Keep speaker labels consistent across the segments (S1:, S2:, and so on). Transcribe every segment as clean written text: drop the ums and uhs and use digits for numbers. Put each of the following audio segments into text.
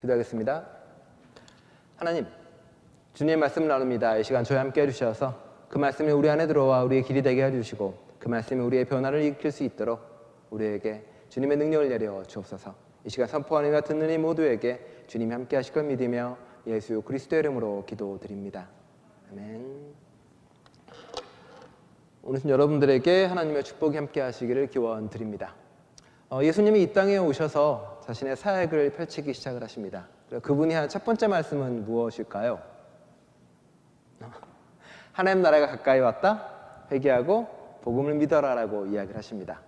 S1: 기도하겠습니다. 하나님, 주님의 말씀을 나눕니다. 이 시간 저희 함께 해주셔서 그 말씀이 우리 안에 들어와 우리의 길이 되게 해주시고 그 말씀이 우리의 변화를 일으킬 수 있도록 우리에게 주님의 능력을 내려 주옵소서. 이 시간 선포하며 듣는 이 모두에게 주님이 함께 하실 걸 믿으며 예수 그리스도의 이름으로 기도드립니다. 아멘. 오늘 여러분들에게 하나님의 축복이 함께 하시기를 기원드립니다. 예수님이 이 땅에 오셔서 자신의 사역을 펼치기 시작을 하십니다. 그분이 한 첫 번째 말씀은 무엇일까요? 하나님 나라가 가까이 왔다. 회개하고 복음을 믿어라라고 이야기를 하십니다.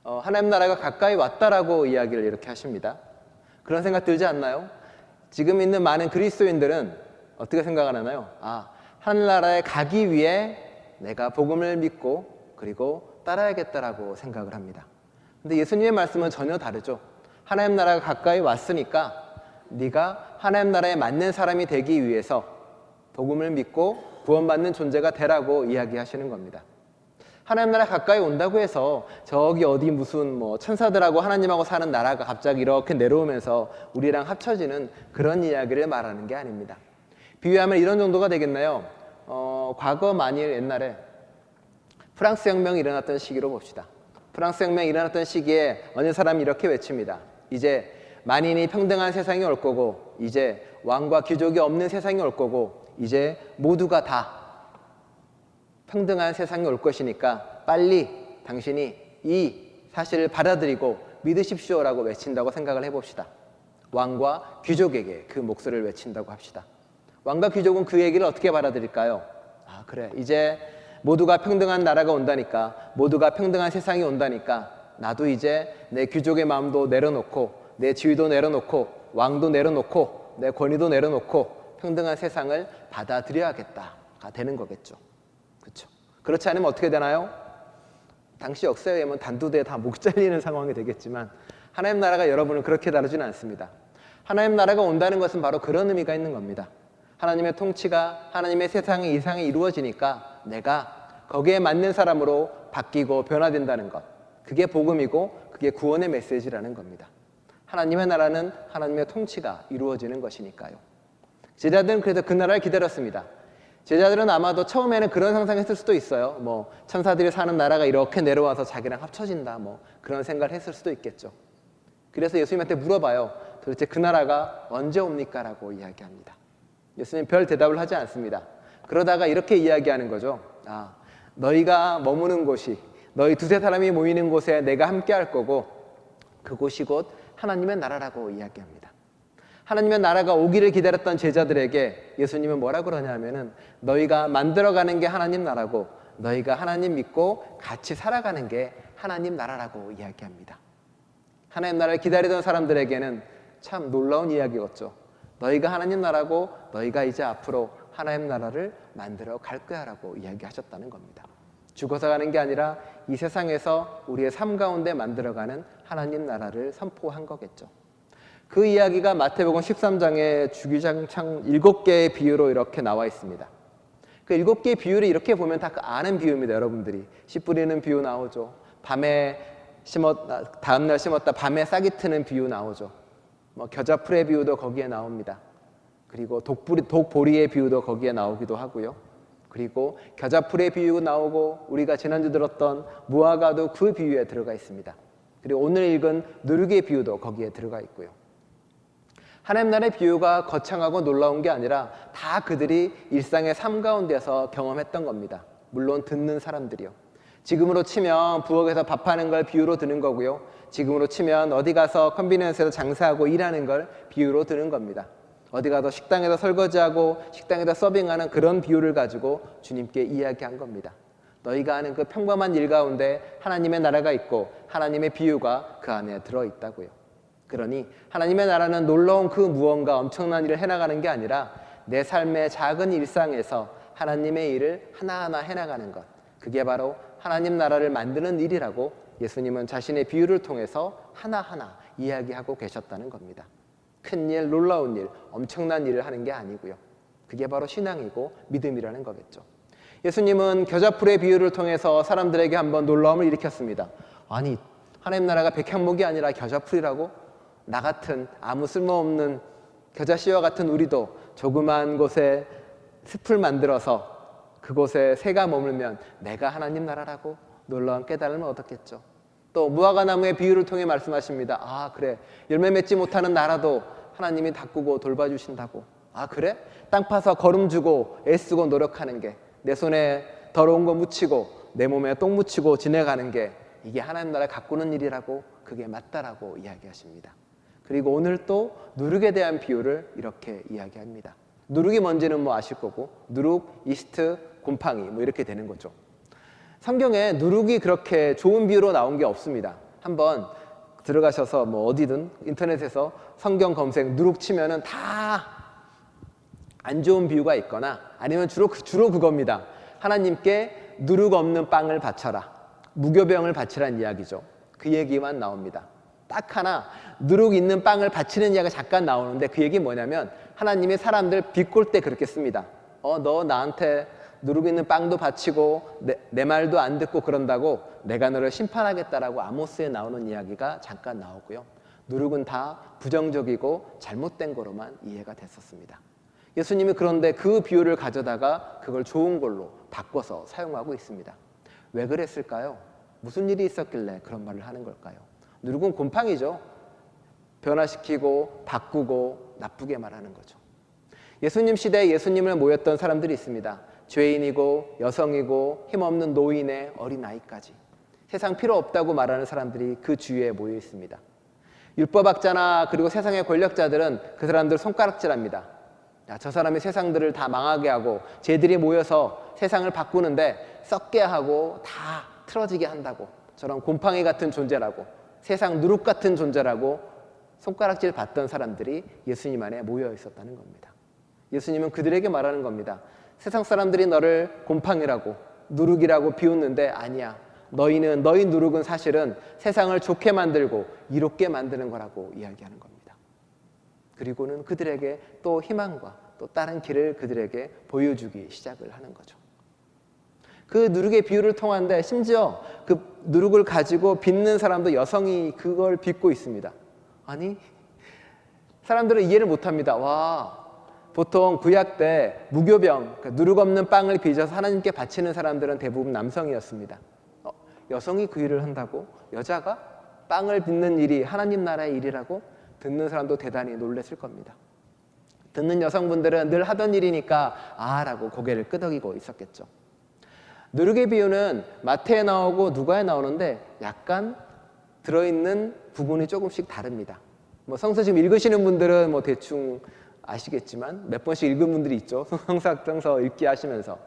S1: 하나님 나라가 가까이 왔다라고 이야기를 이렇게 하십니다. 그런 생각 들지 않나요? 지금 있는 많은 그리스도인들은 어떻게 생각하나요? 하나님 나라에 가기 위해 내가 복음을 믿고 그리고 따라야겠다라고 생각을 합니다. 근데 예수님의 말씀은 전혀 다르죠. 하나님 나라가 가까이 왔으니까 네가 하나님 나라에 맞는 사람이 되기 위해서 복음을 믿고 구원받는 존재가 되라고 이야기하시는 겁니다. 하나님 나라 가까이 온다고 해서 저기 어디 무슨 천사들하고 하나님하고 사는 나라가 갑자기 이렇게 내려오면서 우리랑 합쳐지는 그런 이야기를 말하는 게 아닙니다. 비유하면 이런 정도가 되겠나요? 과거 만일 옛날에 프랑스 혁명이 일어났던 시기로 봅시다. 프랑스 혁명이 일어났던 시기에 어느 사람이 이렇게 외칩니다. 이제 만인이 평등한 세상이 올 거고 이제 왕과 귀족이 없는 세상이 올 거고 이제 모두가 다 평등한 세상이 올 것이니까 빨리 당신이 이 사실을 받아들이고 믿으십시오라고 외친다고 생각을 해봅시다. 왕과 귀족에게 그 목소리를 외친다고 합시다. 왕과 귀족은 그 얘기를 어떻게 받아들일까요? 그래, 이제 모두가 평등한 나라가 온다니까, 모두가 평등한 세상이 온다니까 나도 이제 내 귀족의 마음도 내려놓고 내 지위도 내려놓고 왕도 내려놓고 내 권위도 내려놓고 평등한 세상을 받아들여야겠다가 되는 거겠죠. 그렇죠? 그렇지 않으면 어떻게 되나요? 당시 역사에 의하면 단두대에 다 목 잘리는 상황이 되겠지만 하나님 나라가 여러분을 그렇게 다루지는 않습니다. 하나님 나라가 온다는 것은 바로 그런 의미가 있는 겁니다. 하나님의 통치가 하나님의 세상의 이상이 이루어지니까 내가 거기에 맞는 사람으로 바뀌고 변화된다는 것, 그게 복음이고 그게 구원의 메시지라는 겁니다. 하나님의 나라는 하나님의 통치가 이루어지는 것이니까요. 제자들은 그래서 그 나라를 기다렸습니다. 제자들은 아마도 처음에는 그런 상상했을 수도 있어요. 천사들이 사는 나라가 이렇게 내려와서 자기랑 합쳐진다, 그런 생각을 했을 수도 있겠죠. 그래서 예수님한테 물어봐요. 도대체 그 나라가 언제 옵니까? 라고 이야기합니다. 예수님 별 대답을 하지 않습니다. 그러다가 이렇게 이야기하는 거죠. 너희가 머무는 곳이, 너희 두세 사람이 모이는 곳에 내가 함께 할 거고 그곳이 곧 하나님의 나라라고 이야기합니다. 하나님의 나라가 오기를 기다렸던 제자들에게 예수님은 뭐라고 그러냐면은 너희가 만들어가는 게 하나님 나라고 너희가 하나님 믿고 같이 살아가는 게 하나님 나라라고 이야기합니다. 하나님 나라를 기다리던 사람들에게는 참 놀라운 이야기였죠. 너희가 하나님 나라고 너희가 이제 앞으로 하나님 나라를 만들어 갈 거야 라고 이야기하셨다는 겁니다. 죽어서 가는 게 아니라 이 세상에서 우리의 삶 가운데 만들어가는 하나님 나라를 선포한 거겠죠. 그 이야기가 마태복음 13장에 주기장창 7개의 비유로 이렇게 나와 있습니다. 그 7개의 비유를 이렇게 보면 다 아는 비유입니다. 여러분들이 씨 뿌리는 비유 나오죠. 다음날 심었다 밤에 싹이 트는 비유 나오죠. 겨자풀의 비유도 거기에 나옵니다. 그리고 독보리의 비유도 거기에 나오기도 하고요. 그리고 겨자풀의 비유가 나오고 우리가 지난주 들었던 무화과도 그 비유에 들어가 있습니다. 그리고 오늘 읽은 누룩의 비유도 거기에 들어가 있고요. 하나님 나라의 비유가 거창하고 놀라운 게 아니라 다 그들이 일상의 삶 가운데서 경험했던 겁니다. 물론 듣는 사람들이요. 지금으로 치면 부엌에서 밥하는 걸 비유로 드는 거고요. 지금으로 치면 어디 가서 컨비니언스에서 장사하고 일하는 걸 비유로 드는 겁니다. 어디 가서 식당에서 설거지하고 식당에서 서빙하는 그런 비유를 가지고 주님께 이야기한 겁니다. 너희가 아는 그 평범한 일 가운데 하나님의 나라가 있고 하나님의 비유가 그 안에 들어있다고요. 그러니 하나님의 나라는 놀라운 그 무언가 엄청난 일을 해나가는 게 아니라 내 삶의 작은 일상에서 하나님의 일을 하나하나 해나가는 것, 그게 바로 하나님 나라를 만드는 일이라고 예수님은 자신의 비유를 통해서 하나하나 이야기하고 계셨다는 겁니다. 큰일, 놀라운 일, 엄청난 일을 하는 게 아니고요. 그게 바로 신앙이고 믿음이라는 거겠죠. 예수님은 겨자풀의 비유를 통해서 사람들에게 한번 놀라움을 일으켰습니다. 아니, 하나님 나라가 백향목이 아니라 겨자풀이라고? 나 같은 아무 쓸모없는 겨자씨와 같은 우리도 조그만 곳에 숲을 만들어서 그곳에 새가 머물면 내가 하나님 나라라고 놀라운 깨달음을 얻었겠죠. 또 무화과 나무의 비유를 통해 말씀하십니다. 아 그래, 열매 맺지 못하는 나라도 하나님이 가꾸고 돌봐주신다고. 아 그래? 땅 파서 거름 주고 애쓰고 노력하는 게, 내 손에 더러운 거 묻히고 내 몸에 똥 묻히고 지내가는 게 이게 하나님 나라 가꾸는 일이라고, 그게 맞다라고 이야기하십니다. 그리고 오늘 또 누룩에 대한 비유를 이렇게 이야기합니다. 누룩이 뭔지는 뭐 아실 거고, 누룩, 이스트, 곰팡이 뭐 이렇게 되는 거죠. 성경에 누룩이 그렇게 좋은 비유로 나온 게 없습니다. 한번 들어가셔서 뭐 어디든 인터넷에서 성경 검색 누룩 치면은 다 안 좋은 비유가 있거나 아니면 주로 그겁니다. 하나님께 누룩 없는 빵을 바쳐라, 무교병을 바치라는 이야기죠. 그 얘기만 나옵니다. 딱 하나 누룩 있는 빵을 바치는 이야기가 잠깐 나오는데 그 얘기 뭐냐면 하나님이 사람들 비꼴 때 그렇게 씁니다. 너 나한테 누룩 있는 빵도 바치고 내 말도 안 듣고 그런다고 내가 너를 심판하겠다라고 아모스에 나오는 이야기가 잠깐 나오고요. 누룩은 다 부정적이고 잘못된 거로만 이해가 됐었습니다. 예수님이 그런데 그 비유를 가져다가 그걸 좋은 걸로 바꿔서 사용하고 있습니다. 왜 그랬을까요? 무슨 일이 있었길래 그런 말을 하는 걸까요? 누룩은 곰팡이죠. 변화시키고 바꾸고 나쁘게 말하는 거죠. 예수님 시대에 예수님을 모였던 사람들이 있습니다. 죄인이고 여성이고 힘없는 노인의 어린아이까지 세상 필요 없다고 말하는 사람들이 그 주위에 모여 있습니다. 율법학자나 그리고 세상의 권력자들은 그 사람들 손가락질합니다. 야, 저 사람이 세상들을 다 망하게 하고 쟤들이 모여서 세상을 바꾸는데 썩게 하고 다 틀어지게 한다고, 저런 곰팡이 같은 존재라고, 세상 누룩 같은 존재라고 손가락질 받던 사람들이 예수님 안에 모여 있었다는 겁니다. 예수님은 그들에게 말하는 겁니다. 세상 사람들이 너를 곰팡이라고 누룩이라고 비웃는데 아니야. 너희 누룩은 사실은 세상을 좋게 만들고 이롭게 만드는 거라고 이야기하는 겁니다. 그리고는 그들에게 또 희망과 또 다른 길을 그들에게 보여주기 시작을 하는 거죠. 그 누룩의 비유를 통한데 심지어 그 누룩을 가지고 빚는 사람도 여성이 그걸 빚고 있습니다. 아니, 사람들은 이해를 못합니다. 와, 보통 구약 때 무교병, 그러니까 누룩 없는 빵을 빚어서 하나님께 바치는 사람들은 대부분 남성이었습니다. 여성이 그 일을 한다고? 여자가 빵을 빚는 일이 하나님 나라의 일이라고? 듣는 사람도 대단히 놀랐을 겁니다. 듣는 여성분들은 늘 하던 일이니까 라고 고개를 끄덕이고 있었겠죠. 누룩의 비유는 마태에 나오고 누가에 나오는데 약간 들어있는 부분이 조금씩 다릅니다. 뭐 성서 지금 읽으시는 분들은 뭐 대충 아시겠지만 몇 번씩 읽은 분들이 있죠. 성서 읽기 하시면서.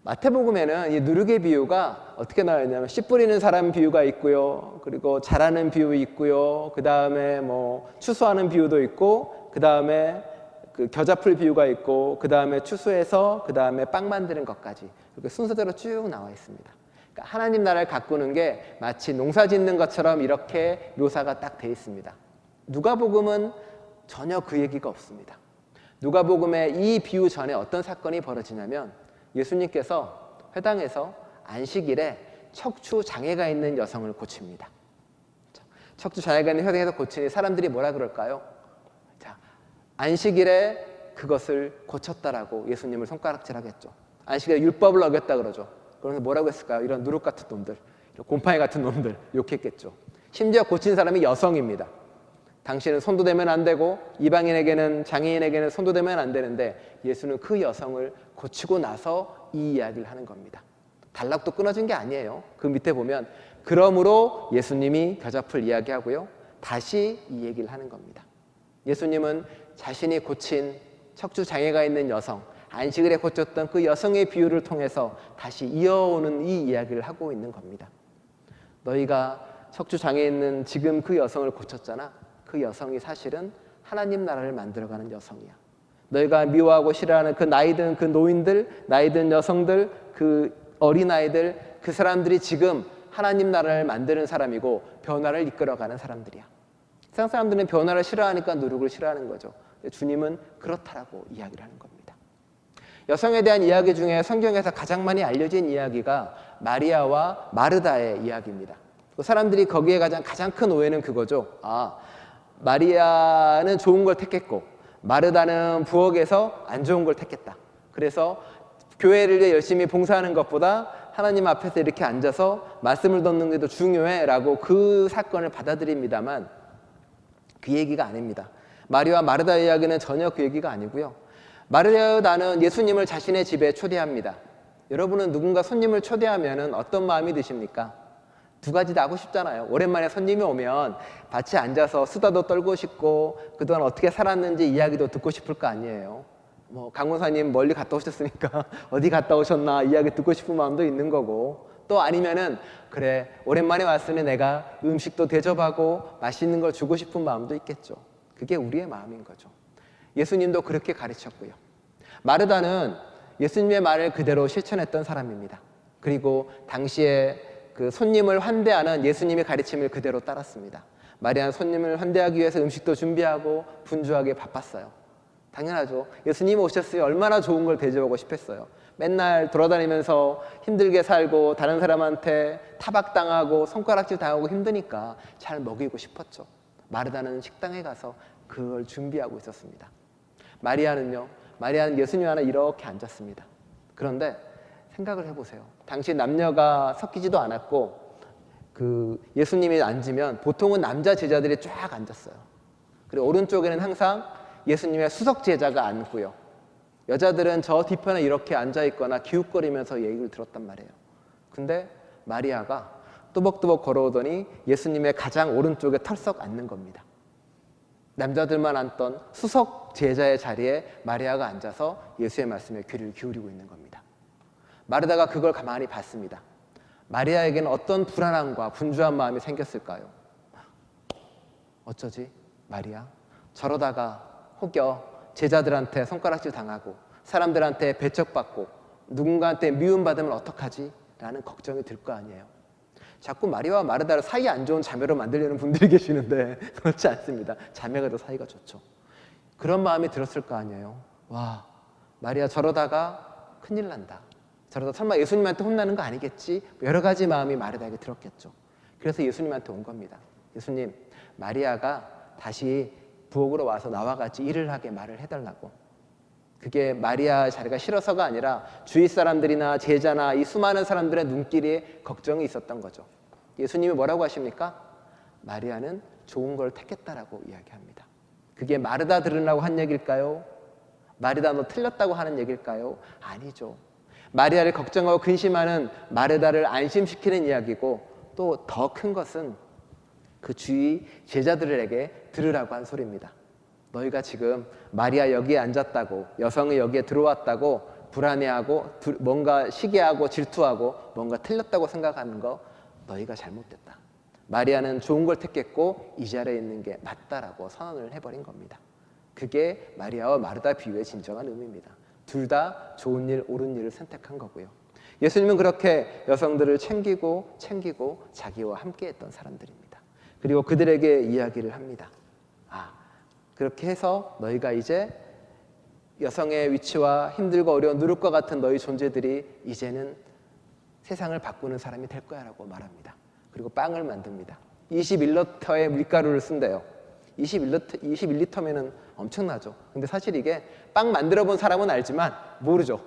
S1: 마태복음에는 이 누룩의 비유가 어떻게 나와있냐면 씨 뿌리는 사람 비유가 있고요. 그리고 자라는 비유 있고요. 그 다음에 뭐 추수하는 비유도 있고, 그 다음에 그 겨자풀 비유가 있고, 그 다음에 추수해서 그 다음에 빵 만드는 것까지 이렇게 순서대로 쭉 나와 있습니다. 그러니까 하나님 나라를 가꾸는 게 마치 농사 짓는 것처럼 이렇게 묘사가 딱 돼 있습니다. 누가복음은 전혀 그 얘기가 없습니다. 누가복음의 이 비유 전에 어떤 사건이 벌어지냐면 예수님께서 회당에서 안식일에 척추 장애가 있는 여성을 고칩니다. 척추 장애가 있는 회당에서 고치니 사람들이 뭐라 그럴까요? 자, 안식일에 그것을 고쳤다라고 예수님을 손가락질하겠죠. 안식일에 율법을 어겼다 그러죠. 그래서 뭐라고 했을까요? 이런 누룩 같은 놈들, 이런 곰팡이 같은 놈들 욕했겠죠. 심지어 고친 사람이 여성입니다. 당신은 손도 대면 안 되고 이방인에게는, 장애인에게는 손도 대면 안 되는데 예수는 그 여성을 고치고 나서 이 이야기를 하는 겁니다. 단락도 끊어진 게 아니에요. 그 밑에 보면 그러므로 예수님이 겨자풀 이야기하고요. 다시 이 얘기를 하는 겁니다. 예수님은 자신이 고친 척추 장애가 있는 여성, 안식일에 고쳤던 그 여성의 비유를 통해서 다시 이어오는 이 이야기를 하고 있는 겁니다. 너희가 척추 장애 있는 지금 그 여성을 고쳤잖아. 그 여성이 사실은 하나님 나라를 만들어가는 여성이야. 너희가 미워하고 싫어하는 그 나이든 그 노인들, 나이든 여성들, 그 어린아이들, 그 사람들이 지금 하나님 나라를 만드는 사람이고 변화를 이끌어가는 사람들이야. 세상 사람들은 변화를 싫어하니까 누룩을 싫어하는 거죠. 주님은 그렇다라고 이야기를 하는 겁니다. 여성에 대한 이야기 중에 성경에서 가장 많이 알려진 이야기가 마리아와 마르다의 이야기입니다. 사람들이 거기에 가장 큰 오해는 그거죠. 마리아는 좋은 걸 택했고 마르다는 부엌에서 안 좋은 걸 택했다. 그래서 교회를 위해 열심히 봉사하는 것보다 하나님 앞에서 이렇게 앉아서 말씀을 듣는 게 더 중요해 라고 그 사건을 받아들입니다만 그 얘기가 아닙니다. 마리아와 마르다 이야기는 전혀 그 얘기가 아니고요. 마르다는 예수님을 자신의 집에 초대합니다. 여러분은 누군가 손님을 초대하면 어떤 마음이 드십니까? 두 가지 다 하고 싶잖아요. 오랜만에 손님이 오면 같이 앉아서 수다도 떨고 싶고 그동안 어떻게 살았는지 이야기도 듣고 싶을 거 아니에요. 강원사님 멀리 갔다 오셨으니까 어디 갔다 오셨나 이야기 듣고 싶은 마음도 있는 거고, 또 아니면은 그래 오랜만에 왔으니 내가 음식도 대접하고 맛있는 걸 주고 싶은 마음도 있겠죠. 그게 우리의 마음인 거죠. 예수님도 그렇게 가르쳤고요. 마르다는 예수님의 말을 그대로 실천했던 사람입니다. 그리고 당시에 그 손님을 환대하는 예수님의 가르침을 그대로 따랐습니다. 마리아는 손님을 환대하기 위해서 음식도 준비하고 분주하게 바빴어요. 당연하죠. 예수님이 오셨으니 얼마나 좋은 걸 대접하고 싶었어요. 맨날 돌아다니면서 힘들게 살고 다른 사람한테 타박당하고 손가락질 당하고 힘드니까 잘 먹이고 싶었죠. 마르다는 식당에 가서 그걸 준비하고 있었습니다. 마리아는 예수님 안에 이렇게 앉았습니다. 그런데 생각을 해보세요. 당시 남녀가 섞이지도 않았고 그 예수님이 앉으면 보통은 남자 제자들이 쫙 앉았어요. 그리고 오른쪽에는 항상 예수님의 수석 제자가 앉고요. 여자들은 저 뒤편에 이렇게 앉아있거나 기웃거리면서 얘기를 들었단 말이에요. 근데 마리아가 또벅또벅 걸어오더니 예수님의 가장 오른쪽에 털썩 앉는 겁니다. 남자들만 앉던 수석 제자의 자리에 마리아가 앉아서 예수의 말씀에 귀를 기울이고 있는 겁니다. 마르다가 그걸 가만히 봤습니다. 마리아에게는 어떤 불안함과 분주한 마음이 생겼을까요? 어쩌지? 마리아? 저러다가 혹여 제자들한테 손가락질 당하고 사람들한테 배척받고 누군가한테 미움받으면 어떡하지? 라는 걱정이 들 거 아니에요. 자꾸 마리아와 마르다를 사이 안 좋은 자매로 만들려는 분들이 계시는데 그렇지 않습니다. 자매가 더 사이가 좋죠. 그런 마음이 들었을 거 아니에요. 와, 마리아 저러다가 큰일 난다. 저러다 설마 예수님한테 혼나는 거 아니겠지? 여러 가지 마음이 마르다에게 들었겠죠. 그래서 예수님한테 온 겁니다. 예수님, 마리아가 다시 부엌으로 와서 나와 같이 일을 하게 말을 해달라고. 그게 마리아 자리가 싫어서가 아니라 주위 사람들이나 제자나 이 수많은 사람들의 눈길에 걱정이 있었던 거죠. 예수님이 뭐라고 하십니까? 마리아는 좋은 걸 택했다라고 이야기합니다. 그게 마르다 들으라고 한 얘기일까요? 마르다 너 틀렸다고 하는 얘기일까요? 아니죠. 마리아를 걱정하고 근심하는 마르다를 안심시키는 이야기고, 또 더 큰 것은 그 주위 제자들에게 들으라고 한 소리입니다. 너희가 지금 마리아 여기에 앉았다고, 여성이 여기에 들어왔다고 불안해하고 뭔가 시기하고 질투하고 뭔가 틀렸다고 생각하는 거 너희가 잘못됐다. 마리아는 좋은 걸 택했고 이 자리에 있는 게 맞다라고 선언을 해버린 겁니다. 그게 마리아와 마르다 비유의 진정한 의미입니다. 둘 다 좋은 일, 옳은 일을 선택한 거고요. 예수님은 그렇게 여성들을 챙기고 자기와 함께했던 사람들입니다. 그리고 그들에게 이야기를 합니다. 그렇게 해서 너희가 이제 여성의 위치와 힘들고 어려운 누룩과 같은 너희 존재들이 이제는 세상을 바꾸는 사람이 될 거야 라고 말합니다. 그리고 빵을 만듭니다. 21리터의 밀가루를 쓴대요. 21리터면은 엄청나죠. 근데 사실 이게 빵 만들어 본 사람은 알지만 모르죠.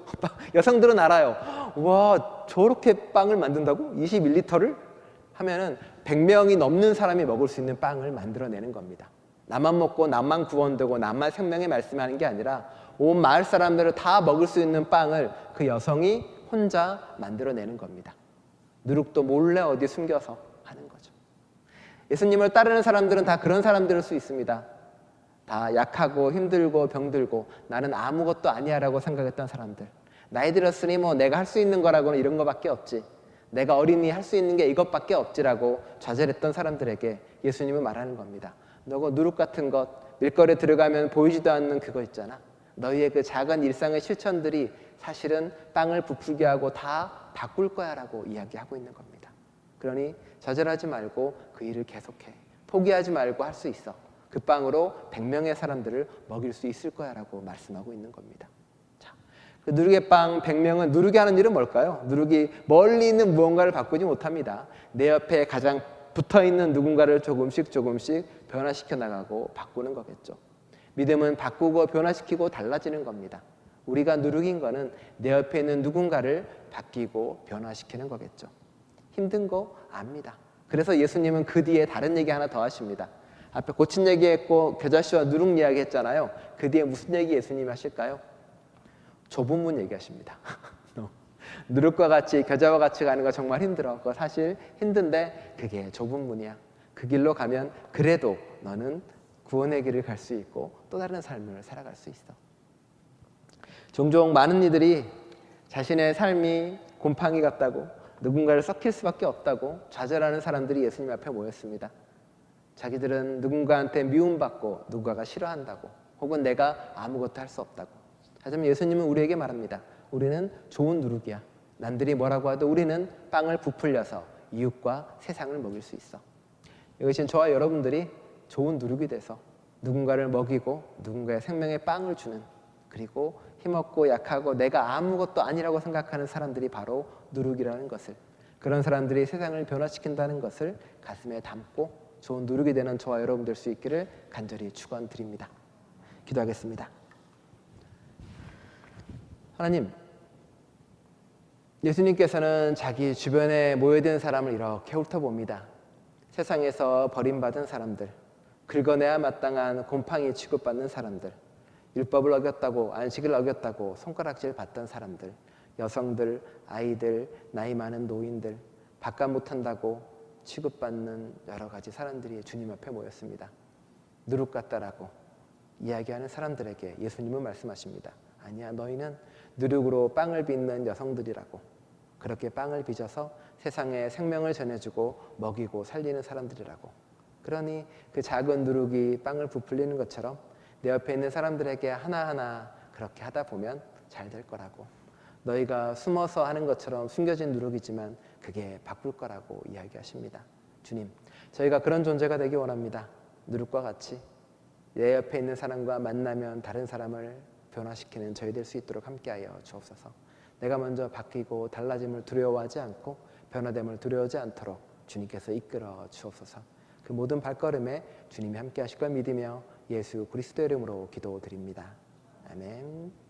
S1: 여성들은 알아요. 와, 저렇게 빵을 만든다고? 21리터를? 하면은 100명이 넘는 사람이 먹을 수 있는 빵을 만들어내는 겁니다. 나만 먹고 나만 구원되고 나만 생명의 말씀하는 게 아니라 온 마을 사람들을 다 먹을 수 있는 빵을 그 여성이 혼자 만들어내는 겁니다. 누룩도 몰래 어디 숨겨서 하는 거죠. 예수님을 따르는 사람들은 다 그런 사람들일 수 있습니다. 다 약하고 힘들고 병들고 나는 아무것도 아니야 라고 생각했던 사람들. 나이 들었으니 뭐 내가 할 수 있는 거라고는 이런 거밖에 없지. 내가 어린이 할 수 있는 게 이것밖에 없지라고 좌절했던 사람들에게 예수님은 말하는 겁니다. 너가 누룩 같은 것, 밀거리에 들어가면 보이지도 않는 그거 있잖아. 너희의 그 작은 일상의 실천들이 사실은 땅을 부풀게 하고 다 바꿀 거야 라고 이야기하고 있는 겁니다. 그러니 좌절하지 말고 그 일을 계속해. 포기하지 말고 할 수 있어. 그 빵으로 100명의 사람들을 먹일 수 있을 거야 라고 말씀하고 있는 겁니다. 자, 그 누룩의 빵 100명은 누룩이 하는 일은 뭘까요? 누룩이 멀리 있는 무언가를 바꾸지 못합니다. 내 옆에 가장 붙어있는 누군가를 조금씩 변화시켜 나가고 바꾸는 거겠죠. 믿음은 바꾸고 변화시키고 달라지는 겁니다. 우리가 누룩인 거는 내 옆에 있는 누군가를 바뀌고 변화시키는 거겠죠. 힘든 거 압니다. 그래서 예수님은 그 뒤에 다른 얘기 하나 더 하십니다. 앞에 고친 얘기했고 겨자씨와 누룩 이야기 했잖아요. 그 뒤에 무슨 얘기 예수님이 하실까요? 좁은 문 얘기하십니다. 누룩과 같이 겨자와 같이 가는 거 정말 힘들어. 그거 사실 힘든데 그게 좁은 문이야. 그 길로 가면 그래도 너는 구원의 길을 갈 수 있고 또 다른 삶을 살아갈 수 있어. 종종 많은 이들이 자신의 삶이 곰팡이 같다고 누군가를 썩힐 수밖에 없다고 좌절하는 사람들이 예수님 앞에 모였습니다. 자기들은 누군가한테 미움받고 누군가가 싫어한다고 혹은 내가 아무것도 할 수 없다고. 하지만 예수님은 우리에게 말합니다. 우리는 좋은 누룩이야. 남들이 뭐라고 해도 우리는 빵을 부풀려서 이웃과 세상을 먹일 수 있어. 이것은 저와 여러분들이 좋은 누룩이 돼서 누군가를 먹이고 누군가의 생명에 빵을 주는, 그리고 힘없고 약하고 내가 아무것도 아니라고 생각하는 사람들이 바로 누룩이라는 것을, 그런 사람들이 세상을 변화시킨다는 것을 가슴에 담고 좋은 누룩이 되는 저와 여러분 될 수 있기를 간절히 축원드립니다. 기도하겠습니다. 하나님, 예수님께서는 자기 주변에 모여든 사람을 이렇게 훑어봅니다. 세상에서 버림받은 사람들, 긁어내야 마땅한 곰팡이 취급받는 사람들, 율법을 어겼다고 안식을 어겼다고 손가락질 받던 사람들, 여성들, 아이들, 나이 많은 노인들, 바깥 못한다고 취급받는 여러 가지 사람들이 주님 앞에 모였습니다. 누룩 같다라고 이야기하는 사람들에게 예수님은 말씀하십니다. 아니야, 너희는 누룩으로 빵을 빚는 여성들이라고, 그렇게 빵을 빚어서 세상에 생명을 전해주고 먹이고 살리는 사람들이라고. 그러니 그 작은 누룩이 빵을 부풀리는 것처럼 내 옆에 있는 사람들에게 하나하나 그렇게 하다 보면 잘 될 거라고. 너희가 숨어서 하는 것처럼 숨겨진 누룩이지만 그게 바꿀 거라고 이야기하십니다. 주님, 저희가 그런 존재가 되기 원합니다. 누룩과 같이 내 옆에 있는 사람과 만나면 다른 사람을 변화시키는 저희 될 수 있도록 함께하여 주옵소서. 내가 먼저 바뀌고 달라짐을 두려워하지 않고 변화됨을 두려워하지 않도록 주님께서 이끌어 주옵소서. 그 모든 발걸음에 주님이 함께 하실 걸 믿으며 예수 그리스도의 이름으로 기도드립니다. 아멘.